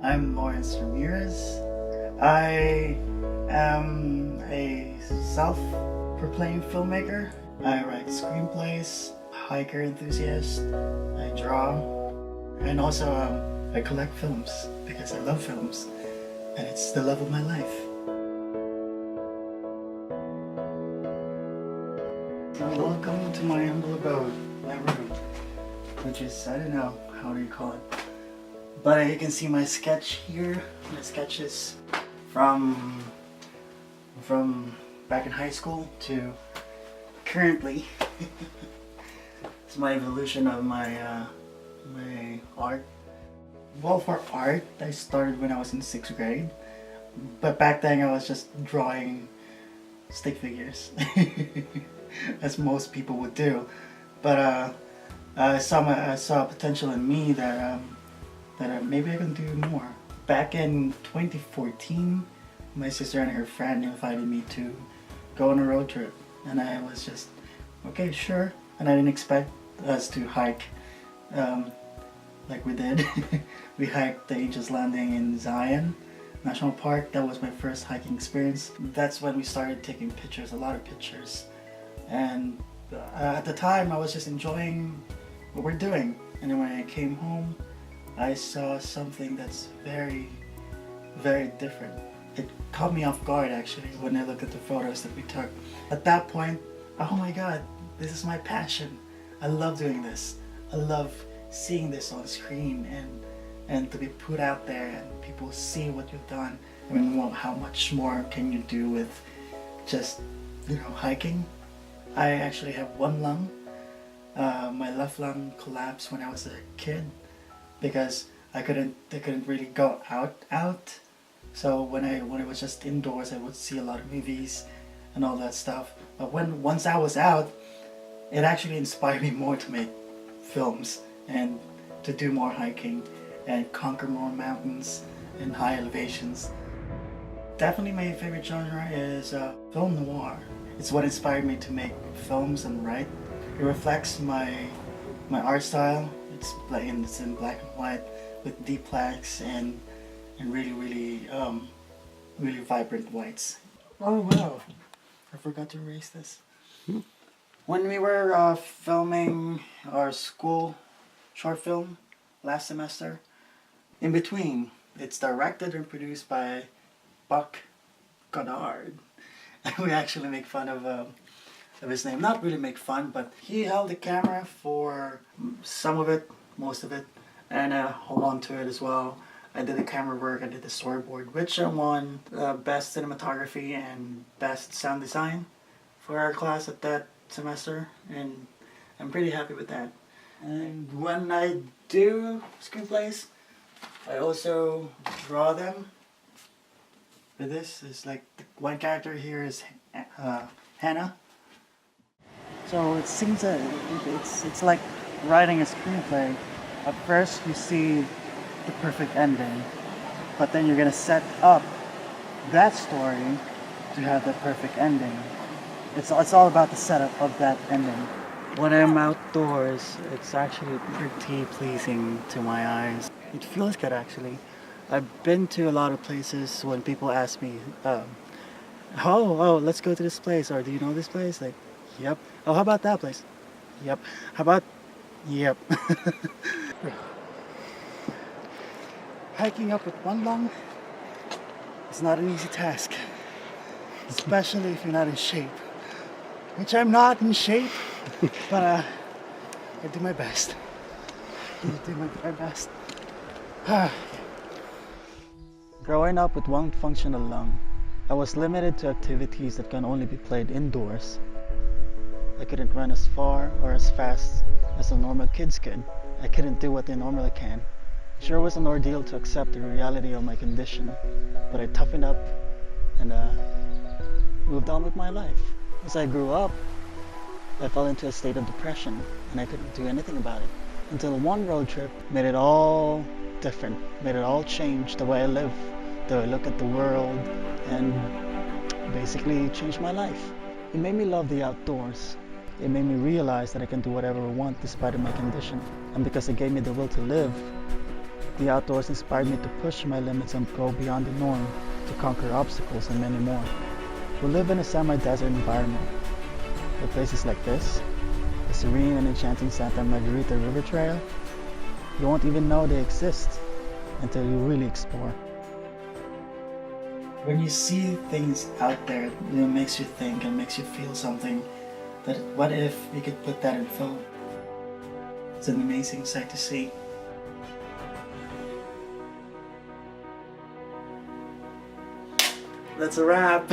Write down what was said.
I'm Ed Ramirez. I am a self-proclaimed filmmaker. I write screenplays, hiker enthusiast, I draw, and also I collect films because I love films and it's the love of my life. So welcome to my humble abode, my room, which is, I don't know, how do you call it? But you can see my sketch here, my sketches from back in high school to currently. It's my evolution of my my art. Well, for art, I started when I was in 6th grade, but back then I was just drawing stick figures, as most people would do. But I saw potential in me that maybe I can do more. Back in 2014, my sister and her friend invited me to go on a road trip, and I was just, okay, sure. And I didn't expect us to hike like we did. We hiked the Angel's Landing in Zion National Park. That was my first hiking experience. That's when we started taking pictures, a lot of pictures. And at the time, I was just enjoying what we're doing. And then when I came home, I saw something that's very, very different. It caught me off guard actually when I looked at the photos that we took. At that point, oh my God, this is my passion. I love doing this. I love seeing this on screen and to be put out there and people see what you've done. I mean, well, how much more can you do with just, hiking? I actually have one lung. My left lung collapsed when I was a kid, because I couldn't really go out. So when it was just indoors, I would see a lot of movies and all that stuff. But once I was out, it actually inspired me more to make films and to do more hiking and conquer more mountains and high elevations. Definitely my favorite genre is film noir. It's what inspired me to make films and write. It reflects my art style. It's in black and white with deep blacks and really vibrant whites. Oh wow, I forgot to erase this. When we were filming our school short film last semester, In Between, it's directed and produced by Buck Goddard. We actually make fun of his name. Not really make fun, but he held the camera for some of it, most of it, and hold on to it as well. I did the camera work, I did the storyboard, which I won Best Cinematography and Best Sound Design for our class at that semester, and I'm pretty happy with that. And when I do screenplays, I also draw them. But this is like, one character here is Hannah. So it seems that it's like writing a screenplay. At first you see the perfect ending, but then you're gonna set up that story to have the perfect ending. It's all about the setup of that ending. When I'm outdoors, it's actually pretty pleasing to my eyes. It feels good actually. I've been to a lot of places when people ask me, oh, let's go to this place, or do you know this place? Like, yep. Oh, how about that place? Yep. How about, yep. Hiking up with one lung is not an easy task, especially if you're not in shape, which I'm not in shape, but I do my best. I do my best. Growing up with one functional lung, I was limited to activities that can only be played indoors. I couldn't run as far or as fast as the normal kids could. I couldn't do what they normally can. It sure was an ordeal to accept the reality of my condition, but I toughened up and moved on with my life. As I grew up, I fell into a state of depression and I couldn't do anything about it. Until one road trip made it all different, made it all change the way I live, the way I look at the world, and basically changed my life. It made me love the outdoors. It made me realize that I can do whatever I want despite of my condition. And because it gave me the will to live, The outdoors inspired me to push my limits and go beyond the norm, to conquer obstacles and many more. We live in a semi-desert environment. But places like this, the serene and enchanting Santa Margarita River Trail, you won't even know they exist until you really explore. When you see things out there, it makes you think and makes you feel something. That what if we could put that in film? It's an amazing sight to see. That's a wrap.